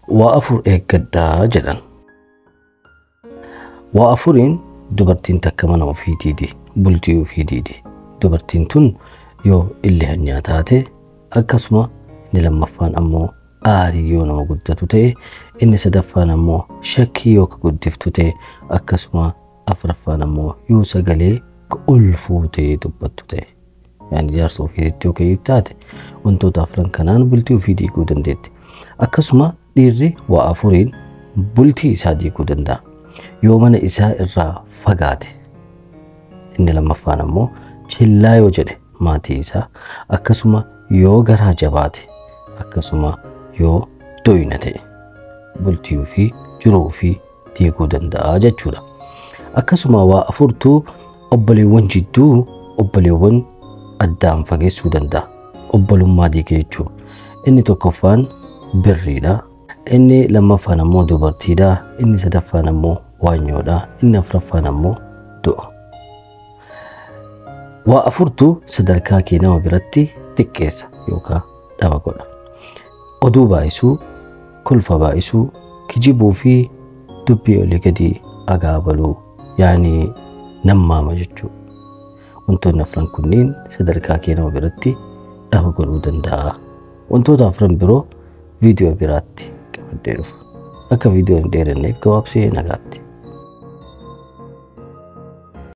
وأفر إيقادا جدًا وأفرين dubartiin takka mana ofiitii di bultii ofiitii di dubartiin tun yoo illee hanyaa taate akkasuma inni lammaffaan ammoo aarii yoo nama guddatu ta'e inni sadaffaan ammoo shakkii yoo ka guddiftu ta'e akkasuma afuraffaan ammoo yoo sagalee ol fuutee dubbattu ta'e yaani jaarsa ofiitti yoo kayyuu taate wantoota afran kanaan bultii ofii diiguu dandeetti akkasuma dhiirri waa afuriin bultii isaa diiguu danda'a yoo mana isaa irraa fagaate inni lammaffaan ammoo chillaa yoo jedhe maatii isaa akkasuma yoo garaa jabaate akkasuma yoo doyna ta'e bultii ofii jiruu ofii diiguu danda'a jechuudha akkasuma waa afurtuu obboleewwan jidduu obboleewwan addaan fageessuu danda'a obbolummaa diigee jechuudha inni tokkoffaan birriidha inni lammaffaan ammoo dubartiidha inni sadaffaan ammoo waanyoodha inni afuraffaan ammoo du'a waa afurtuu sadarkaa kee nama biratti xiqqeessa yookaan dhaba godha oduu baay'isuu kolfa baay'isuu kijibuu fi dubbii olii gadi agaabaluu yaani nammaama jechuudha wantoonni afran kunniin sadarkaa kee nama biratti dhaba godhuu danda'a wantoota afran biroo viidiyoo biraatti qabadhee dhufa akka viidiyoon dheeranneef gabaabsee nagaatti